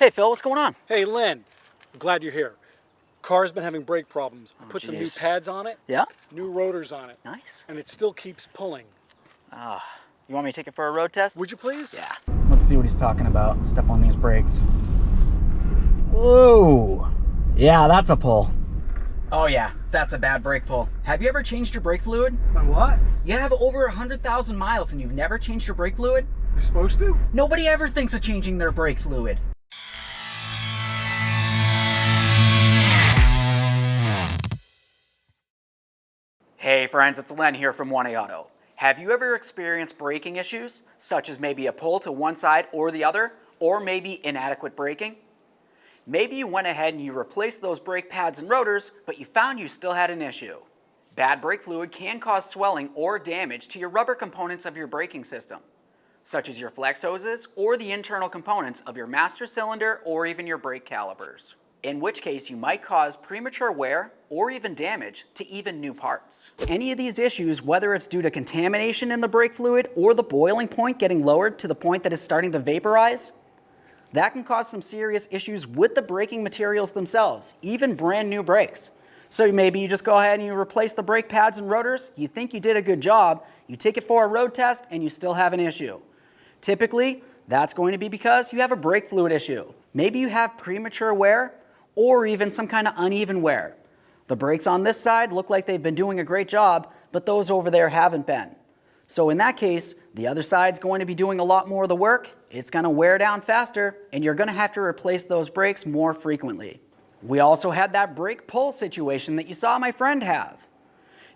Hey Phil, what's going on? Hey Lynn, I'm glad you're here. Car's been having brake problems. I put some new geez. pads on it. Yeah? New rotors on it. Nice. And it still keeps pulling. You want me to take it for a road test? Would you please? Yeah. Let's see what he's talking about. Step on these brakes. Whoa. Yeah, that's a pull. Oh yeah, that's a bad brake pull. Have you ever changed your brake fluid? My what? You have over 100,000 miles and you've never changed your brake fluid? You're supposed to? Nobody ever thinks of changing their brake fluid. Hey friends, it's Len here from 1A Auto. Have you ever experienced braking issues, such as maybe a pull to one side or the other, or maybe inadequate braking? Maybe you went ahead and you replaced those brake pads and rotors, but you found you still had an issue. Bad brake fluid can cause swelling or damage to your rubber components of your braking system, such as your flex hoses or the internal components of your master cylinder or even your brake calipers, in which case you might cause premature wear or even damage to even new parts. Any of these issues, whether it's due to contamination in the brake fluid or the boiling point getting lowered to the point that it's starting to vaporize, that can cause some serious issues with the braking materials themselves, even brand new brakes. So maybe you just go ahead and you replace the brake pads and rotors, you think you did a good job, you take it for a road test and you still have an issue. Typically, that's going to be because you have a brake fluid issue. Maybe you have premature wear or even some kind of uneven wear. The brakes on this side look like they've been doing a great job, but those over there haven't been. So in that case, the other side's going to be doing a lot more of the work, it's going to wear down faster, and you're going to have to replace those brakes more frequently. We also had that brake pull situation that you saw my friend have.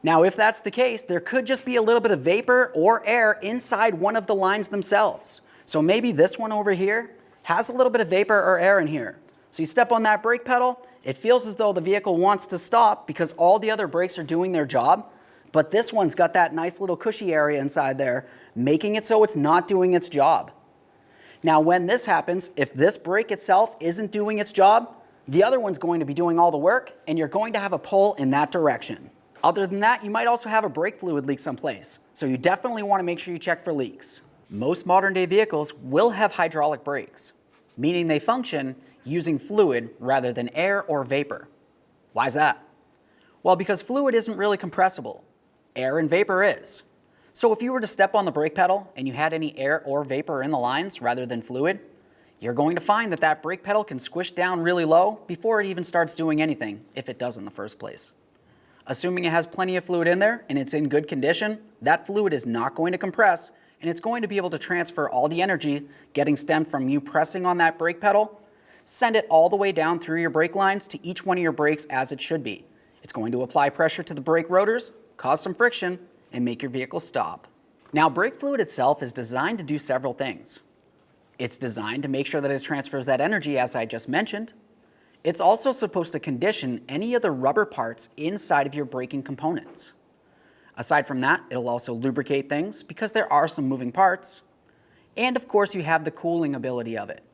Now, if that's the case, there could just be a little bit of vapor or air inside one of the lines themselves. So maybe this one over here has a little bit of vapor or air in here. So you step on that brake pedal, it feels as though the vehicle wants to stop because all the other brakes are doing their job, but this one's got that nice little cushy area inside there, making it so it's not doing its job. Now, when this happens, if this brake itself isn't doing its job, the other one's going to be doing all the work, and you're going to have a pull in that direction. Other than that, you might also have a brake fluid leak someplace, so you definitely want to make sure you check for leaks. Most modern-day vehicles will have hydraulic brakes, meaning they function using fluid rather than air or vapor. Why is that? Well, because fluid isn't really compressible. Air and vapor is. So if you were to step on the brake pedal and you had any air or vapor in the lines rather than fluid, you're going to find that that brake pedal can squish down really low before it even starts doing anything, if it does in the first place. Assuming it has plenty of fluid in there and it's in good condition, that fluid is not going to compress and it's going to be able to transfer all the energy getting stemmed from you pressing on that brake pedal, send it all the way down through your brake lines to each one of your brakes as it should be. It's going to apply pressure to the brake rotors, cause some friction, and make your vehicle stop. Now, brake fluid itself is designed to do several things. It's designed to make sure that it transfers that energy, as I just mentioned. It's also supposed to condition any of the rubber parts inside of your braking components. Aside from that, it'll also lubricate things because there are some moving parts. And of course, you have the cooling ability of it.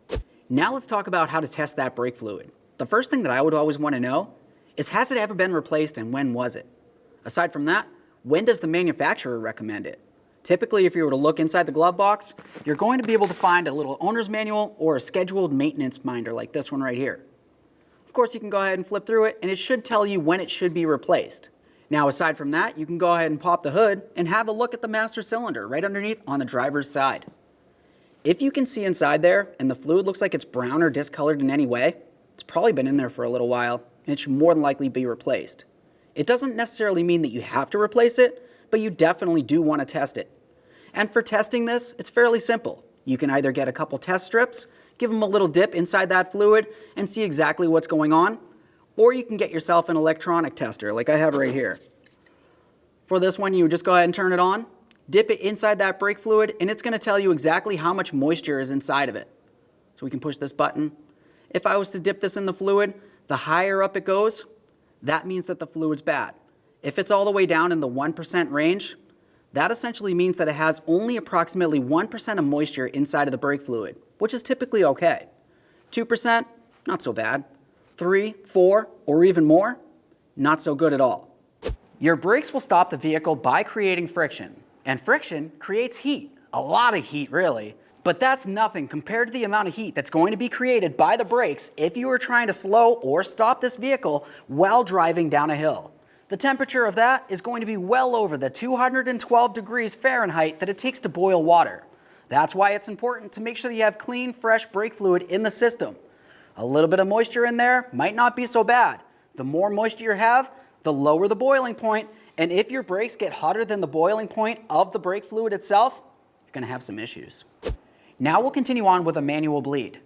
Now let's talk about how to test that brake fluid. The first thing that I would always want to know is, has it ever been replaced and when was it? Aside from that, when does the manufacturer recommend it? Typically, if you were to look inside the glove box, you're going to be able to find a little owner's manual or a scheduled maintenance binder like this one right here. Of course, you can go ahead and flip through it and it should tell you when it should be replaced. Now, aside from that, you can go ahead and pop the hood and have a look at the master cylinder right underneath on the driver's side. If you can see inside there and the fluid looks like it's brown or discolored in any way, it's probably been in there for a little while and it should more than likely be replaced. It doesn't necessarily mean that you have to replace it, but you definitely do want to test it. And for testing this, it's fairly simple. You can either get a couple test strips, give them a little dip inside that fluid and see exactly what's going on, or you can get yourself an electronic tester like I have right here. For this one, you would just go ahead and turn it on, dip it inside that brake fluid, and it's going to tell you exactly how much moisture is inside of it. So we can push this button. If I was to dip this in the fluid, the higher up it goes, that means that the fluid's bad. If it's all the way down in the 1% range, that essentially means that it has only approximately 1% of moisture inside of the brake fluid, which is typically okay. 2%, not so bad. 3, 4, or even more, not so good at all. Your brakes will stop the vehicle by creating friction, and friction creates heat, a lot of heat really, But that's nothing compared to the amount of heat that's going to be created by the brakes if you are trying to slow or stop this vehicle while driving down a hill. The temperature of that is going to be well over the 212 degrees Fahrenheit that it takes to boil water. That's why it's important to make sure that you have clean, fresh brake fluid in the system. A little bit of moisture in there might not be so bad. The more moisture you have, the lower the boiling point, and if your brakes get hotter than the boiling point of the brake fluid itself, you're going to have some issues. Now we'll continue on with a manual bleed.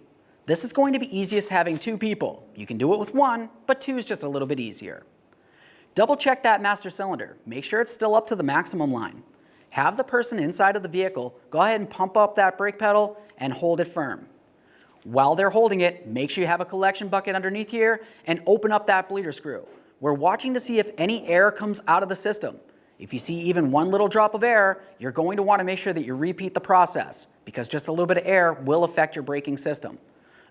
This is going to be easiest having 2 people. You can do it with 1, but 2 is just a little bit easier. Double check that master cylinder. Make sure it's still up to the maximum line. Have the person inside of the vehicle go ahead and pump up that brake pedal and hold it firm. While they're holding it, make sure you have a collection bucket underneath here and open up that bleeder screw. We're watching to see if any air comes out of the system. If you see even 1 little drop of air, you're going to want to make sure that you repeat the process because just a little bit of air will affect your braking system.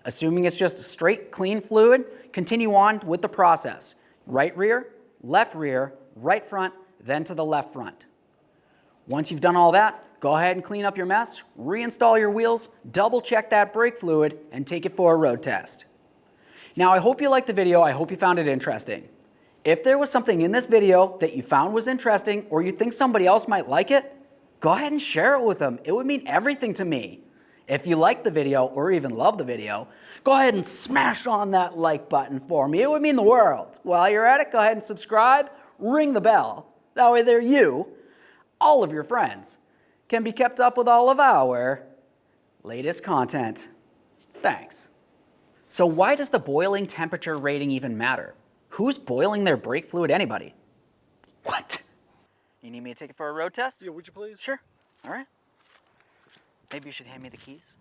Assuming it's just straight, clean fluid, continue on with the process. Right rear, right front, then to the left front. Once you've done all that, go ahead and clean up your mess, reinstall your wheels, double check that brake fluid, and take it for a road test. Now, I hope you liked the video. I hope you found it interesting. If there was something in this video that you found was interesting or you think somebody else might like it, go ahead and share it with them. It would mean everything to me. If you liked the video or even love the video, go ahead and smash on that like button for me. It would mean the world. While you're at it, go ahead and subscribe, ring the bell. That way there you, all of your friends, can be kept up with all of our latest content. Thanks. So why does the boiling temperature rating even matter? Who's boiling their brake fluid? Anybody? What? You need me to take it for a road test? Yeah, would you please? Sure. All right. Maybe you should hand me the keys.